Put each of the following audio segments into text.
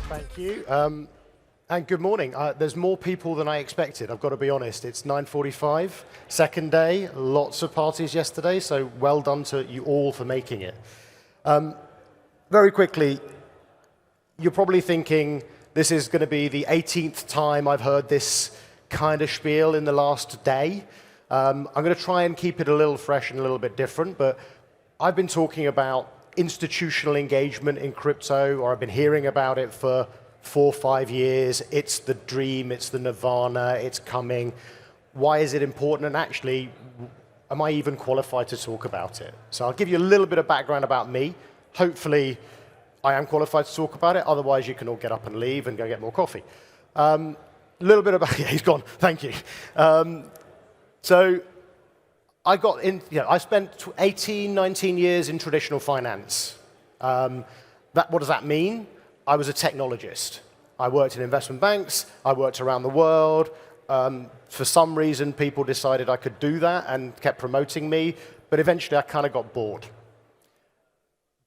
Thank you. And good morning. There's more people than I expected, I've got to be honest. It's 9:45, second day, lots of parties yesterday, so well done to you all for making it. Very quickly, you're probably thinking this is going to be the 18th time I've heard this kind of spiel in the last day. I'm going to try and keep it a little fresh and a little bit different, but I've been talking about institutional engagement in crypto, or I've been hearing about it for 4 or 5 years. It's the dream, it's the nirvana, it's coming. Why is it important? And actually, am I even qualified to talk about it? So I'll give you a little bit of background about me. Hopefully, I am qualified to talk about it. Otherwise, you can all get up and leave and go get more coffee. A little bit about, yeah, he's gone. Thank you. So I got in, I spent 18, 19 years in traditional finance. What does that mean? I was a technologist. I worked in investment banks. I worked around the world. For some reason, people decided I could do that and kept promoting me. But eventually, I kind of got bored.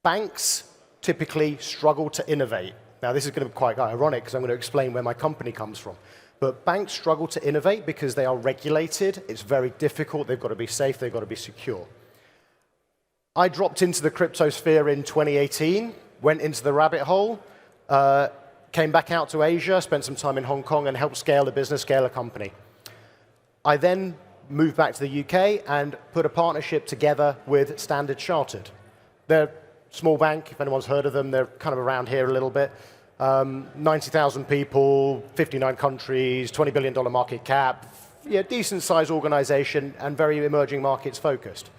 Banks typically struggle to innovate. Now, this is going to be quite ironic because I'm going to explain where my company comes from. But banks struggle to innovate because they are regulated. It's very difficult. They've got to be safe. They've got to be secure. I dropped into the crypto sphere in 2018, went into the rabbit hole, came back out to Asia, spent some time in Hong Kong, and helped scale the business, scale a company. I then moved back to the UK and put a partnership together with Standard Chartered. They're a small bank, if anyone's heard of them. They're kind of around here a little bit. 90,000 people, 59 countries, $20 billion market cap, decent-sized organization and very emerging markets focused.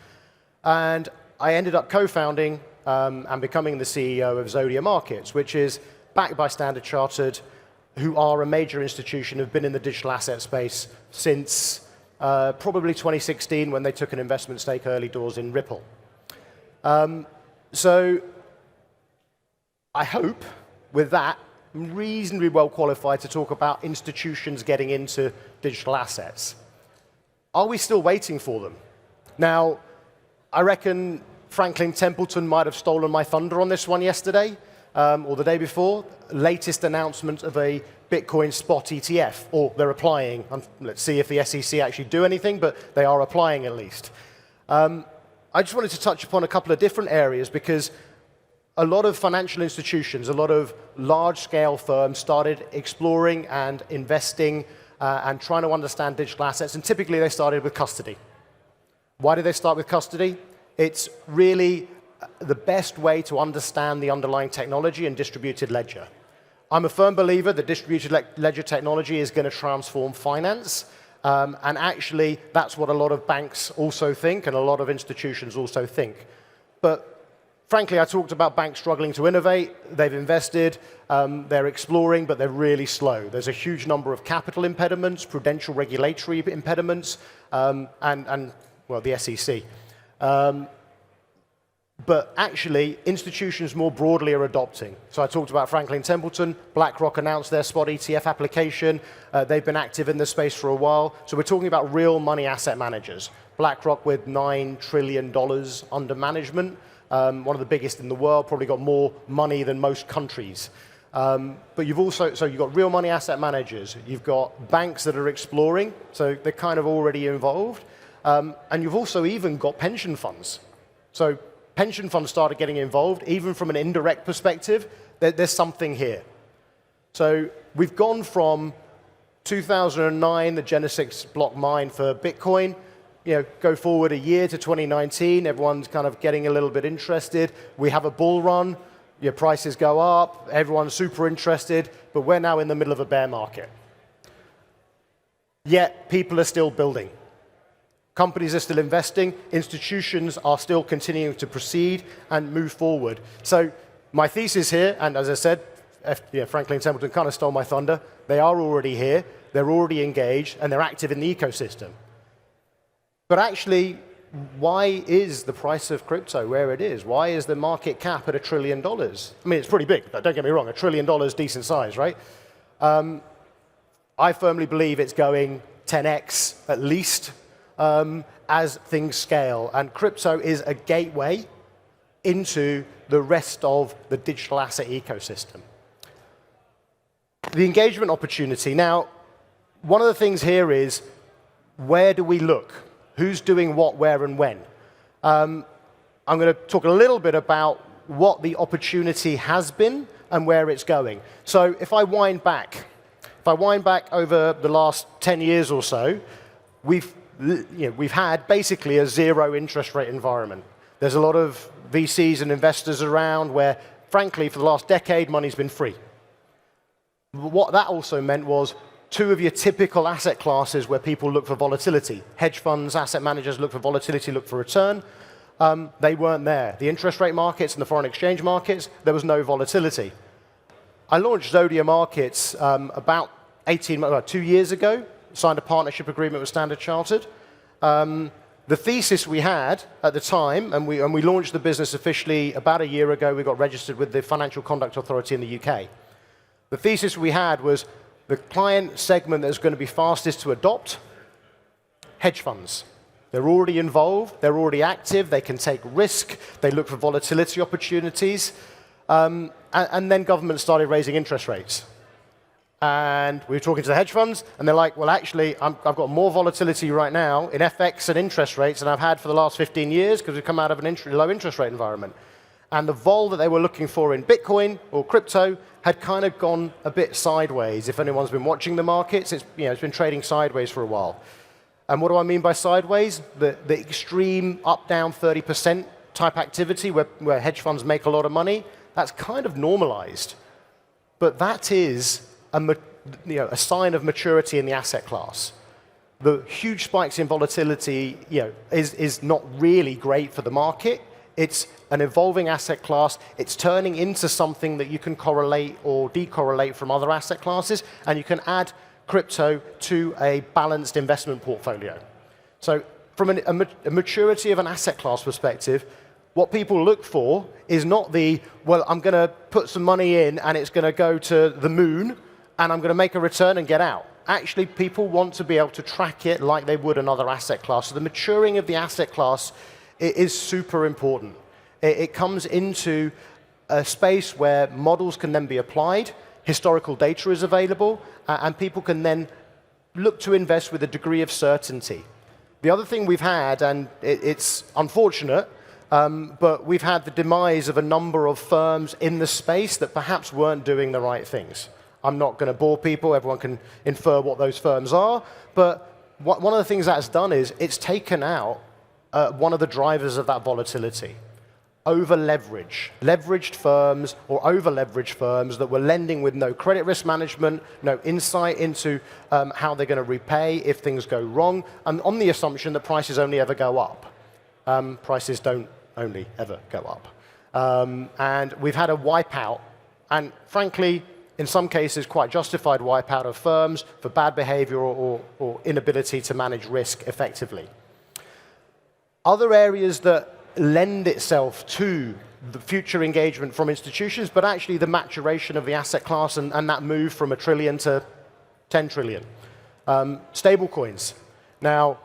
And I ended up co-founding and becoming the CEO of Zodia Markets, which is backed by Standard Chartered, who are a major institution, have been in the digital asset space since probably 2016 when they took an investment stake early doors in Ripple. So I hope with that, I'm reasonably well qualified to talk about institutions getting into digital assets. Are we still waiting for them? Now, I reckon Franklin Templeton might have stolen my thunder on this one yesterday, or the day before. Latest announcement of a Bitcoin spot ETF, or they're applying. Let's see if the SEC actually do anything, but they are applying at least. I just wanted to touch upon a couple of different areas because a lot of financial institutions, a lot of large-scale firms started exploring and investing and trying to understand digital assets, and typically they started with custody. Why did they start with custody? It's really the best way to understand the underlying technology and distributed ledger. I'm a firm believer that distributed ledger technology is going to transform finance, and actually that's what a lot of banks also think and a lot of institutions also think. But frankly, I talked about banks struggling to innovate. They've invested, they're exploring, but they're really slow. There's a huge number of capital impediments, prudential regulatory impediments, and well, the SEC. But actually, institutions more broadly are adopting. So I talked about Franklin Templeton. BlackRock announced their spot ETF application. They've been active in this space for a while. So we're talking about real money asset managers. BlackRock with $9 trillion under management. One of the biggest in the world, probably got more money than most countries. But you've also, so you've got real money asset managers, you've got banks that are exploring, so they're kind of already involved, and you've also even got pension funds. So pension funds started getting involved, even from an indirect perspective, there's something here. So we've gone from 2009, the Genesis block mine for Bitcoin, go forward a year to 2019, everyone's kind of getting a little bit interested. We have a bull run, your prices go up, everyone's super interested, but we're now in the middle of a bear market. Yet people are still building. Companies are still investing, institutions are still continuing to proceed and move forward. So my thesis here, and as I said, Franklin Templeton kind of stole my thunder, they are already here, they're already engaged, and they're active in the ecosystem. But actually, why is the price of crypto where it is? Why is the market cap at $1 trillion? I mean, it's pretty big, don't get me wrong, $1 trillion, decent size, right? I firmly believe it's going 10x at least as things scale. And crypto is a gateway into the rest of the digital asset ecosystem. The engagement opportunity. Now, one of the things here is, where do we look? Who's doing what, where, and when? I'm going to talk a little bit about what the opportunity has been and where it's going. So if I wind back over the last 10 years or so, we've had basically a zero interest rate environment. There's a lot of VCs and investors around where, frankly, for the last decade, money's been free. What that also meant was two of your typical asset classes where people look for volatility. Hedge funds, asset managers look for volatility, look for return. They weren't there. The interest rate markets and the foreign exchange markets, there was no volatility. I launched Zodia Markets about 2 years ago, signed a partnership agreement with Standard Chartered. The thesis we had at the time, and we launched the business officially about a year ago. We got registered with the Financial Conduct Authority in the UK. The thesis we had was the client segment that's going to be fastest to adopt, hedge funds. They're already involved, they're already active, they can take risk, they look for volatility opportunities, and then government started raising interest rates. And we were talking to the hedge funds, and they're like, well, actually, I've got more volatility right now in FX and interest rates than I've had for the last 15 years because we've come out of an low interest rate environment. And the vol that they were looking for in Bitcoin or crypto had kind of gone a bit sideways. If anyone's been watching the markets, it's been trading sideways for a while. And what do I mean by sideways? The extreme up, down 30% type activity where hedge funds make a lot of money, that's kind of normalized. But that is a sign of maturity in the asset class. The huge spikes in volatility is not really great for the market. It's an evolving asset class. It's turning into something that you can correlate or decorrelate from other asset classes, and you can add crypto to a balanced investment portfolio. So from a maturity of an asset class perspective, what people look for is not well, I'm going to put some money in and it's going to go to the moon and I'm going to make a return and get out. Actually, people want to be able to track it like they would another asset class. So the maturing of the asset class is super important. It comes into a space where models can then be applied, historical data is available, and people can then look to invest with a degree of certainty. The other thing we've had, and it's unfortunate, but we've had the demise of a number of firms in the space that perhaps weren't doing the right things. I'm not going to bore people. Everyone can infer what those firms are. But one of the things that's done is it's taken out one of the drivers of that volatility. Over-leverage. Leveraged firms or over-leveraged firms that were lending with no credit risk management, no insight into how they're going to repay if things go wrong, and on the assumption that prices only ever go up. Prices don't only ever go up. And we've had a wipeout, and frankly, in some cases, quite justified wipeout of firms for bad behavior or inability to manage risk effectively. Other areas that lend itself to the future engagement from institutions, but actually the maturation of the asset class and that move from $1 trillion to 10 trillion. Stablecoins. Now,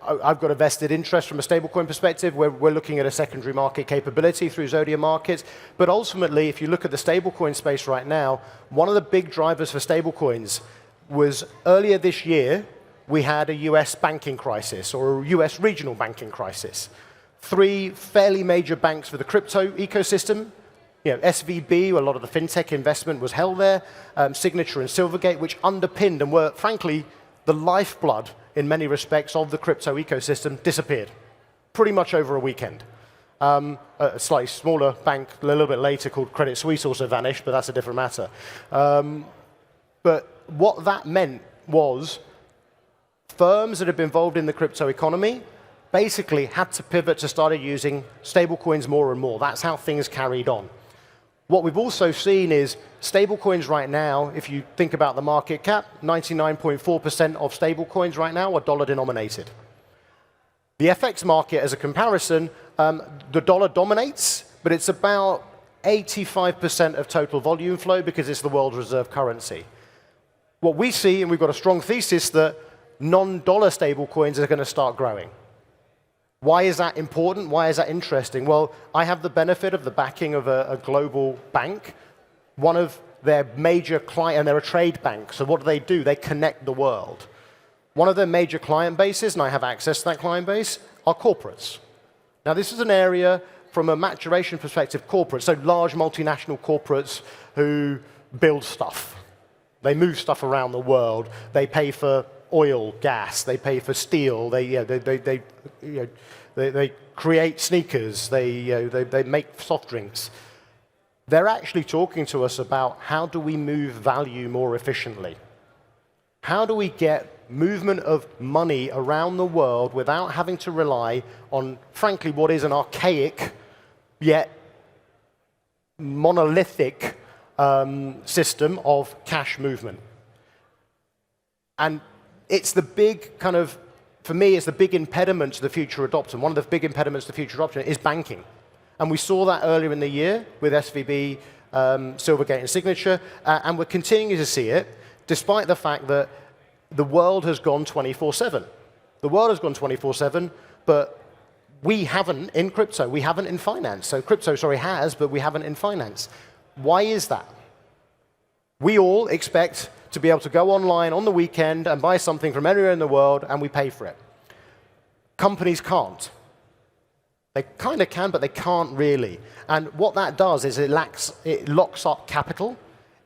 I've got a vested interest from a stablecoin perspective. We're looking at a secondary market capability through Zodia Markets. But ultimately, if you look at the stablecoin space right now, one of the big drivers for stablecoins was earlier this year, we had a US banking crisis or a US regional banking crisis. 3 fairly major banks for the crypto ecosystem. SVB, where a lot of the fintech investment was held there, Signature and Silvergate, which underpinned and were, frankly, the lifeblood in many respects of the crypto ecosystem, disappeared pretty much over a weekend. A slightly smaller bank a little bit later called Credit Suisse also vanished, but that's a different matter. But what that meant was firms that had been involved in the crypto economy basically had to pivot to start using stablecoins more and more. That's how things carried on. What we've also seen is stablecoins right now, if you think about the market cap, 99.4% of stablecoins right now are dollar denominated. The FX market, as a comparison, the dollar dominates, but it's about 85% of total volume flow because it's the world reserve currency. What we see, and we've got a strong thesis, that non-dollar stablecoins are going to start growing. Why is that important? Why is that interesting? Well, I have the benefit of the backing of a global bank. One of their major clients, and they're a trade bank, so what do? They connect the world. One of their major client bases, and I have access to that client base, are corporates. Now, this is an area, from a maturation perspective, corporates, so large multinational corporates who build stuff. They move stuff around the world. They pay for oil, gas. They pay for steel. They create sneakers. They make soft drinks. They're actually talking to us about how do we move value more efficiently? How do we get movement of money around the world without having to rely on, frankly, what is an archaic yet monolithic system of cash movement? And it's the big kind of, for me, it's the big impediment to the future adoption. One of the big impediments to future adoption is banking. And we saw that earlier in the year with SVB, Silvergate, and Signature, and we're continuing to see it, despite the fact that the world has gone 24/7. The world has gone 24/7, but we haven't in crypto. We haven't in finance. So crypto, sorry, has, but we haven't in finance. Why is that? We all expect to be able to go online on the weekend and buy something from anywhere in the world, and we pay for it. Companies can't. They kind of can, but they can't really. And what that does is it locks up capital.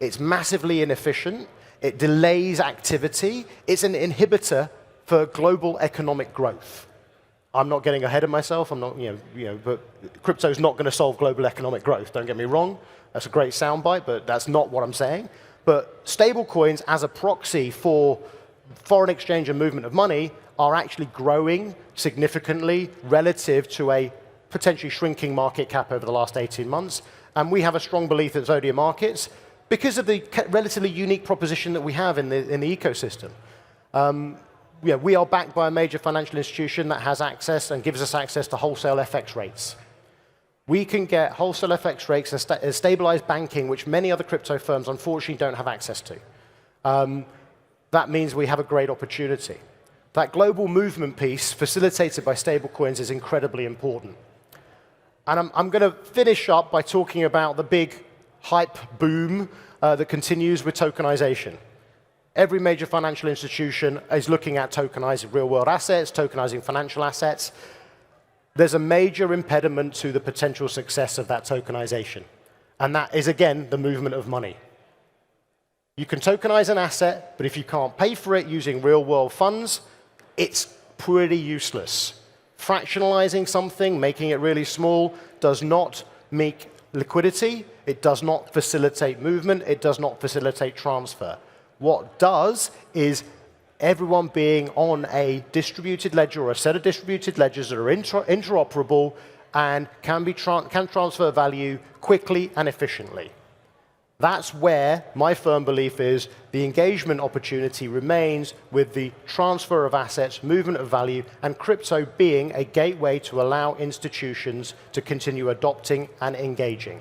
It's massively inefficient. It delays activity. It's an inhibitor for global economic growth. I'm not getting ahead of myself. I'm not, but crypto's not going to solve global economic growth. Don't get me wrong. That's a great soundbite, but that's not what I'm saying. But stablecoins, as a proxy for foreign exchange and movement of money, are actually growing significantly relative to a potentially shrinking market cap over the last 18 months. And we have a strong belief at Zodia Markets, because of the relatively unique proposition that we have in the ecosystem. We are backed by a major financial institution that has access and gives us access to wholesale FX rates. We can get wholesale FX rates and stabilized banking, which many other crypto firms unfortunately don't have access to. That means we have a great opportunity. That global movement piece facilitated by stablecoins is incredibly important. And I'm going to finish up by talking about the big hype boom that continues with tokenization. Every major financial institution is looking at tokenizing real-world assets, tokenizing financial assets. There's a major impediment to the potential success of that tokenization. And that is, again, the movement of money. You can tokenize an asset, but if you can't pay for it using real-world funds, it's pretty useless. Fractionalizing something, making it really small, does not make liquidity. It does not facilitate movement. It does not facilitate transfer. What does is everyone being on a distributed ledger or a set of distributed ledgers that are interoperable and can transfer value quickly and efficiently. That's where my firm belief is the engagement opportunity remains with the transfer of assets, movement of value, and crypto being a gateway to allow institutions to continue adopting and engaging.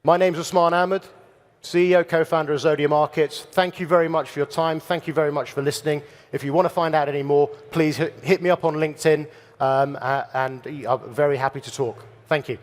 My name's Usman Ahmad, CEO, co-founder of Zodia Markets. Thank you very much for your time. Thank you very much for listening. If you want to find out any more, please hit me up on LinkedIn, and I'm very happy to talk. Thank you.